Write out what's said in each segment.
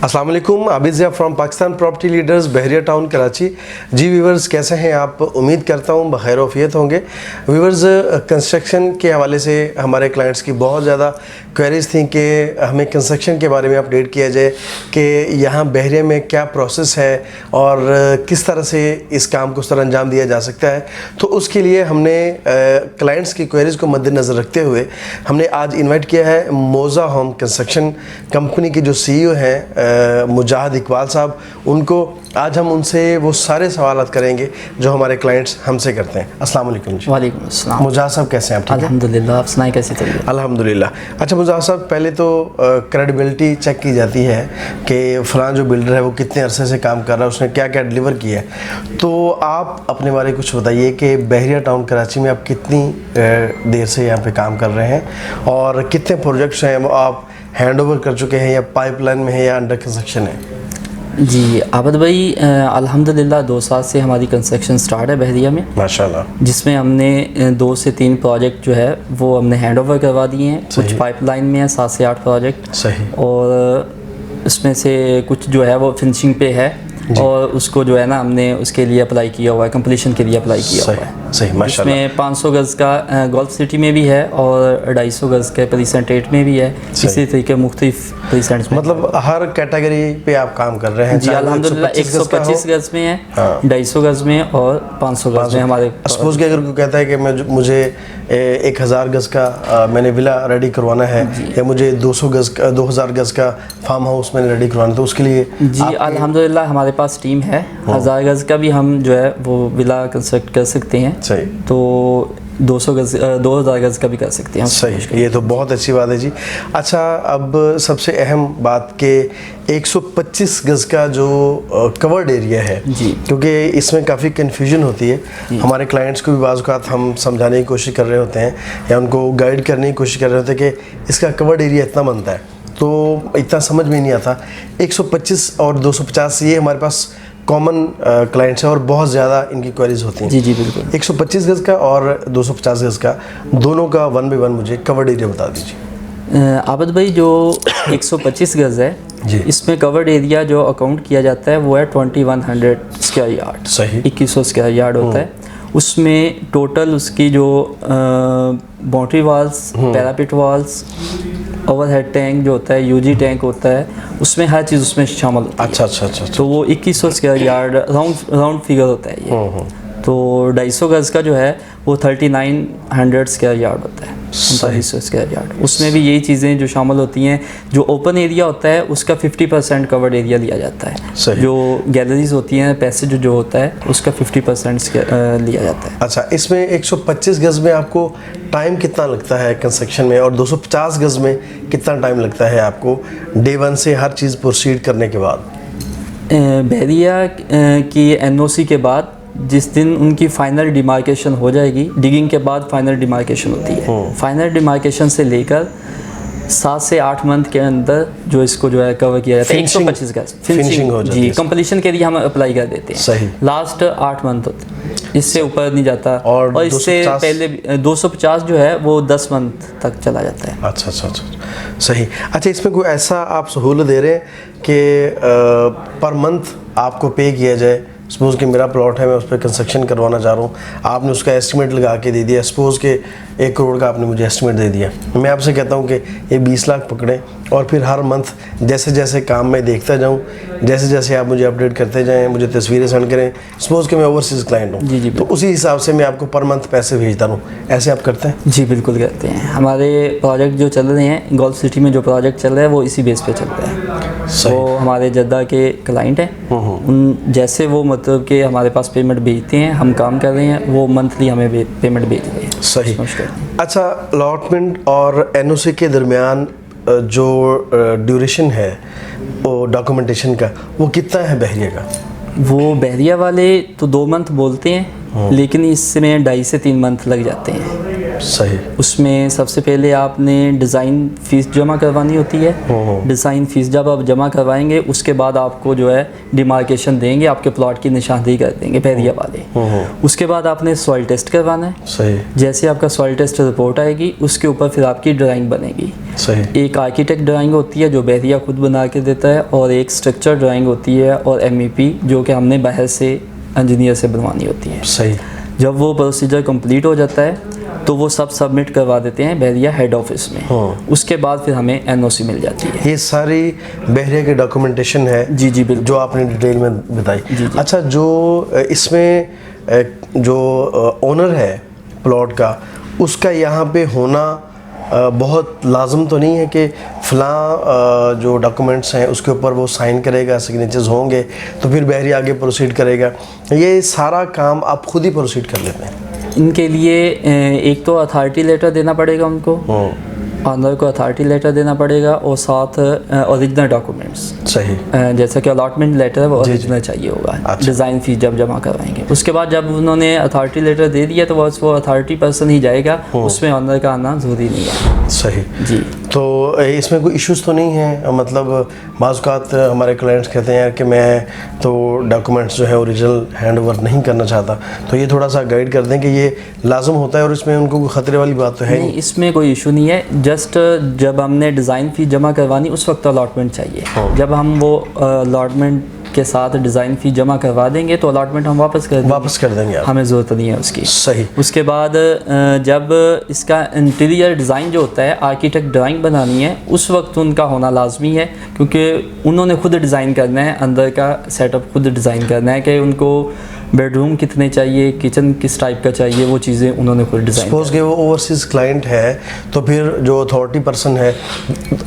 अस्सलाम वालेकुम, Abid Zia from Pakistan property leaders, Bahria town Karachi. जी व्यूवर्स, कैसे हैं आप? उम्मीद करता हूं बखैर वफ़ियत होंगे। व्यूवर्स, कंस्ट्रक्शन के हवाले से हमारे क्लाइंट्स की बहुत ज़्यादा क्वेरीज थी कि हमें कंस्ट्रक्शन के बारे में अपडेट किया जाए कि यहाँ बहरिया में क्या प्रोसेस है और किस तरह से इस काम को उस तरह अंजाम दिया जा सकता है। तो उसके लिए हमने क्लाइंट्स की क्वेरीज को मद्देनज़र रखते हुए हमने आज इन्वाइट किया है मोज़ा होम कंस्ट्रक्शन कंपनी के जो CEO हैं मुजाहिद इकबाल साहब। उनको आज हम उनसे वो सारे सवाल करेंगे जो हमारे क्लाइंट्स हमसे करते हैं। अस्सलाम वालेकुम जी। वालेकुम अस्सलाम। मुजाहिद साहब कैसे हैं आप? अल्हम्दुलिल्लाह, आप सुनाएं कैसी तबीयत? अल्हम्दुलिल्लाह। अच्छा मुजाहिद साहब, पहले तो क्रेडिबिलिटी चेक की जाती है कि फ़लाँ जो बिल्डर है वो कितने अरसे से काम कर रहा है, उसने क्या क्या डिलीवर किया है। तो आप अपने बारे में कुछ बताइए कि बहरिया टाउन कराची में आप कितनी देर से यहाँ पे काम कर रहे हैं और कितने प्रोजेक्ट्स हैं वो आप हैंड ओवर कर चुके हैं या पाइपलाइन में है या अंडर कंस्ट्रक्शन है? जी आबिद भाई, अल्हम्दुलिल्लाह 2 साल से हमारी कंस्ट्रक्शन स्टार्ट है बहरिया में माशाल्लाह, जिसमें हमने 2 से 3 प्रोजेक्ट जो है वो हमने हैंड ओवर करवा दिए हैं। कुछ पाइपलाइन में है, 7 से 8 प्रोजेक्ट सही, और उसमें से कुछ जो है वो फिनिशिंग पे है और उसको जो है ना हमने उसके लिए अप्लाई किया हुआ है, कंप्लीशन के लिए अप्लाई किया हुआ है। सही माशाल्लाह। इसमें 500 गज़ का गोल्फ सिटी में भी है और 250 गज़ के प्रीसेंट 8 में भी है। इसी तरीके मुख्तलिफ प्रीसेंट्स में, मतलब हर कैटेगरी पे आप काम कर रहे हैं? जी अल्हम्दुलिल्लाह। 125 गज़ में है, 250 गज़ में और 500 गज़ में हमारे। सपोज कि अगर कोई कहता है कि मुझे 1000 गज़ का मैंने विला रेडी करवाना है या मुझे 200 गज़ का 2000 गज़ का फार्म हाउस मैंने रेडी करवाना, तो उसके लिए जी अल्हम्दुलिल्लाह हमारे पास टीम है। 1000 गज़ का भी हम जो है वो विला कंस्ट्रक्ट कर सकते हैं। सही। तो 200 गज़ 2000 गज़ का भी कर सकते हैं। सही, ये तो बहुत अच्छी बात है जी। अच्छा, अब सबसे अहम बात कि 125 गज़ का जो कवर्ड एरिया है जी, क्योंकि इसमें काफ़ी कन्फ्यूजन होती है। हमारे क्लाइंट्स को भी बाज़ औक़ात हम समझाने की कोशिश कर रहे होते हैं या उनको गाइड करने की कोशिश कर रहे होते हैं कि इसका कवर्ड एरिया इतना बनता है, तो इतना समझ में नहीं आता। 125 और 250 ये हमारे पास कॉमन क्लाइंट्स हैं और बहुत ज़्यादा इनकी क्वेरीज होती हैं। जी जी बिल्कुल। 125 गज़ का और 250 गज़ का, दोनों का 1 बाय 1 मुझे कवर्ड एरिया बता दीजिए। आबिद भाई, जो 125 गज़ है इसमें कवर्ड एरिया जो अकाउंट किया जाता है वो है 2100 स्क्वायर यार्ड। सही, 2100 स्क्वायर यार्ड होता है। उसमें टोटल उसकी जो boundary walls, parapet walls, overhead tank जो होता है, यूजी टैंक होता है, उसमें हर चीज़ उसमें शामिल होती है। अच्छा। तो वो 2100 स्क्वायर यार्ड राउंड फिगर होता है ये। तो 250 गज़ का जो है वो 3900 स्क्वायर यार्ड होता है, 3900 स्क्वायर यार्ड। उसमें भी यही चीज़ें जो शामिल होती हैं। जो ओपन एरिया होता है उसका 50% कवर्ड एरिया लिया जाता है। जो गैलरीज होती हैं, पैसेज जो होता है उसका 50% लिया जाता है। अच्छा, इसमें 125 गज़ में आपको टाइम कितना लगता है कंस्ट्रक्शन में और 250 गज़ में कितना टाइम लगता है आपको डे 1 से हर चीज़ प्रोसीड करने के बाद? बहरिया की NOC के बाद जिस दिन उनकी फाइनल डिमार्केशन हो जाएगी, डिगिंग के बाद फाइनल डिमार्केशन होती है। फाइनल डिमार्केशन से लेकर 7 से 8 मंथ के अंदर जो इसको जो है कवर किया जाता है। 125 गज़ फिनिशिंग हो जाती है। है। कंप्लीशन के लिए हम अप्लाई कर देते हैं। सही। लास्ट 8 मंथ होते हैं, इससे ऊपर नहीं जाता। और इससे पहले 250 जो है वो 10 मंथ तक चला जाता है। अच्छा, सही। अच्छा, इसमें कोई ऐसा आप सहूलत दे रहे हैं कि पर मंथ आपको पे किया जाए? सपोज़ कि मेरा प्लॉट है, मैं उस पर कंस्ट्रक्शन करवाना चाह रहा हूँ, आपने उसका एस्टिमेट लगा के दे दिया। सपोज़ के 1 करोड़ का आपने मुझे एस्टिमेट दे दिया, मैं आपसे कहता हूँ कि ये 20 लाख पकड़ें और फिर हर मंथ जैसे जैसे काम मैं देखता जाऊँ, जैसे जैसे आप मुझे अपडेट करते जाएँ, मुझे तस्वीरें सेंड करें। सपोज़ कि मैं ओवरसीज़ क्लाइंट हूँ जी, तो उसी हिसाब से मैं आपको पर मंथ पैसे भेजता हूँ, ऐसे आप करते हैं? जी बिल्कुल करते हैं। हमारे प्रोजेक्ट जो चल रहे हैं, गोल्फ सिटी में जो प्रोजेक्ट चल रहा है वो इसी बेस पे चल रहा है। वो हमारे जद्दा के क्लाइंट हैं, उन जैसे वो मतलब कि हमारे पास पेमेंट भेजते हैं, हम काम कर रहे हैं, वो मंथली हमें पेमेंट भेज रहे हैं। सही। अच्छा, अलॉटमेंट और NOC के दरमियान जो ड्यूरेशन है वो डॉक्यूमेंटेशन का, वो कितना है बहरिया का? वो बहरिया वाले तो 2 मंथ बोलते हैं, लेकिन इसमें 2.5 से 3 मंथ लग जाते हैं। सही। उसमें सबसे पहले आपने डिज़ाइन फ़ीस जमा करवानी होती है। डिज़ाइन फ़ीस जब आप जमा करवाएंगे उसके बाद आपको जो है डिमार्केशन देंगे, आपके प्लॉट की निशानदेही कर देंगे बहरिया वाले। उसके बाद आपने सॉइल टेस्ट करवाना है। सही। जैसे आपका सॉइल टेस्ट रिपोर्ट आएगी उसके ऊपर फिर आपकी ड्राइंग बनेगी। सही। एक आर्किटेक्ट ड्राइंग होती है जो बहरिया खुद बना के देता है, और एक स्ट्रक्चर ड्राइंग होती है और MEP जो कि हमने बाहर से इंजीनियर से बनवानी होती है। सही। जब वो प्रोसीजर कंप्लीट हो जाता है तो वो सब सबमिट करवा देते हैं बहरिया हेड ऑफिस में। उसके बाद फिर हमें NOC मिल जाती है। ये सारी बहरिया की डॉक्यूमेंटेशन है जी जी बिल्कुल, जो आपने डिटेल में बताई। जी। अच्छा, जो इसमें जो ओनर है प्लॉट का, उसका यहाँ पे होना बहुत लाजम तो नहीं है कि फ़लाँ जो डॉक्यूमेंट्स हैं उसके ऊपर वो साइन करेगा, सिग्नेचर्स होंगे तो फिर बहरिया आगे प्रोसीड करेगा? ये सारा काम आप खुद ही प्रोसीड कर लेते हैं? इनके लिए एक तो अथॉरिटी लेटर देना पड़ेगा उनको, ऑनर को अथॉरिटी लेटर देना पड़ेगा, और साथ ओरिजिनल डॉक्यूमेंट्स। सही। जैसा कि अलॉटमेंट लेटर वो ओरिजिनल चाहिए होगा। अच्छा। डिज़ाइन फीस जब जमा करवाएंगे उसके बाद जब उन्होंने अथॉरिटी लेटर दे दिया तो बस वो अथॉरिटी पर्सन ही जाएगा, उसमें ऑनर का आना ज़रूरी नहीं है। सही जी। तो इसमें कोई इश्यूज़ तो नहीं है? मतलब बाज़ औक़ात हमारे क्लाइंट्स कहते हैं यार कि मैं तो डॉक्यूमेंट्स जो है ओरिजिनल हैंड ओवर नहीं करना चाहता, तो ये थोड़ा सा गाइड कर दें कि ये लाजम होता है और इसमें उनको कोई ख़तरे वाली बात तो है नहीं? इसमें कोई इशू नहीं है। जस्ट जब हमने डिज़ाइन फ़ीस जमा करवानी उस वक्त अलॉटमेंट चाहिए। जब हम वो अलॉटमेंट के साथ डिज़ाइन फ़ीस जमा करवा देंगे तो अलॉटमेंट हम वापस कर देंगे आप। हमें ज़रूरत नहीं है उसकी। सही। उसके बाद जब इसका इंटीरियर डिज़ाइन जो होता है, आर्किटेक्ट ड्राइंग बनानी है, उस वक्त उनका होना लाजमी है, क्योंकि उन्होंने खुद डिज़ाइन करना है, अंदर का सेटअप खुद डिज़ाइन करना है कि उनको बेडरूम कितने चाहिए, किचन किस टाइप का चाहिए, वो चीज़ें उन्होंने खुद डिज़ाइन। सपोज कि वो ओवरसीज़ क्लाइंट है तो फिर जो अथॉरिटी पर्सन है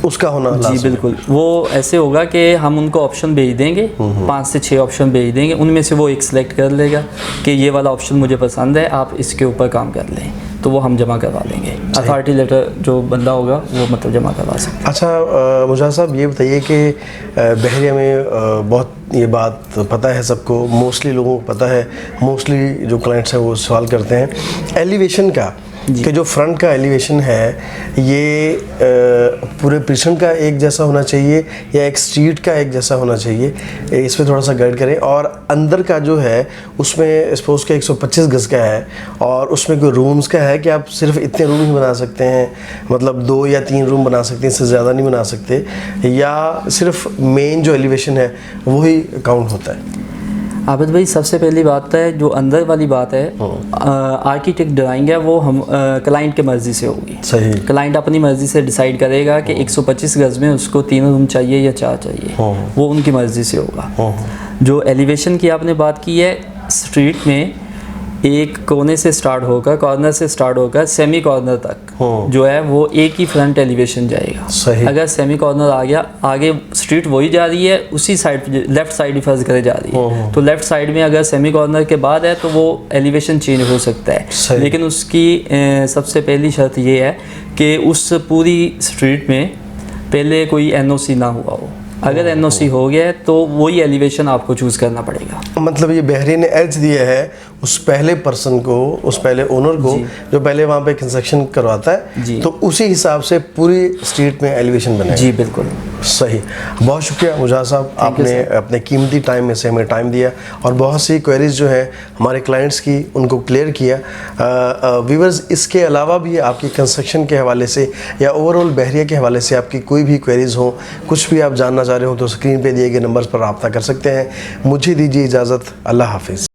उसका होना जी बिल्कुल। वो ऐसे होगा कि हम उनको ऑप्शन भेज देंगे, 5 से 6 ऑप्शन भेज देंगे, उनमें से वो एक सिलेक्ट कर लेगा कि ये वाला ऑप्शन मुझे पसंद है, आप इसके ऊपर काम कर लें, तो वो हम जमा करवा लेंगे। अथॉरिटी लेटर जो बंदा होगा वो मतलब जमा करवा सकते हैं। अच्छा मुझा साहब, ये बताइए कि बहरिया में बहुत ये बात पता है सबको, मोस्टली लोगों को पता है, मोस्टली जो क्लाइंट्स हैं वो सवाल करते हैं एलिवेशन का, कि जो फ्रंट का एलिवेशन है ये पूरे प्रिसन का एक जैसा होना चाहिए या एक स्ट्रीट का एक जैसा होना चाहिए? इस पर थोड़ा सा गाइड करें। और अंदर का जो है उसमें सपोज के 125 गज़ का है और उसमें कोई रूम्स का है कि आप सिर्फ इतने रूम ही बना सकते हैं, मतलब 2 या 3 रूम बना सकते हैं, इससे ज़्यादा नहीं बना सकते, या सिर्फ मेन जो एलिवेशन है वही काउंट होता है? आबिद भाई, सबसे पहली बात है जो अंदर वाली बात है, आर्किटेक्ट ड्राइंग है वो हम क्लाइंट के मर्ज़ी से होगी। सही। क्लाइंट अपनी मर्ज़ी से डिसाइड करेगा कि 125 गज़ में उसको 3 रूम चाहिए या 4 चाहिए, वो उनकी मर्ज़ी से होगा। जो एलिवेशन की आपने बात की है, स्ट्रीट में एक कोने से स्टार्ट होकर, कॉर्नर से स्टार्ट होकर सेमी कॉर्नर तक जो है वो एक ही फ्रंट एलिवेशन जाएगा। सही। अगर सेमी कॉर्नर आ गया, आगे स्ट्रीट वही जा रही है, उसी साइड लेफ्ट साइड ही फर्ज करे जा रही है, तो लेफ्ट साइड में अगर सेमी कॉर्नर के बाद है तो वो एलिवेशन चेंज हो सकता है। लेकिन उसकी सबसे पहली शर्त ये है कि उस पूरी स्ट्रीट में पहले कोई NOC ना हुआ हो। अगर NOC हो गया है तो वही एलिवेशन आपको चूज़ करना पड़ेगा। मतलब ये बहरी ने एज दिया है उस पहले पर्सन को, उस पहले ओनर को जो पहले वहाँ पे कंस्ट्रक्शन करवाता है, तो उसी हिसाब से पूरी स्ट्रीट में एलिवेशन बनेगा। जी बिल्कुल। सही। बहुत शुक्रिया मुजाहिद साहब, आपने अपने कीमती टाइम में से हमें टाइम दिया और बहुत सी क्वेरीज जो है हमारे क्लाइंट्स की उनको क्लियर किया। व्यूअर्स, इसके अलावा भी आपकी कंस्ट्रक्शन के हवाले से या ओवरऑल बहरिया के हवाले से आपकी कोई भी क्वेरीज हो, कुछ भी आप जानना चाह रहे हो, तो स्क्रीन पे दिए गए नंबर्स पर रब्ता कर सकते हैं। मुझे दीजिए इजाज़त। अल्लाह हाफिज़।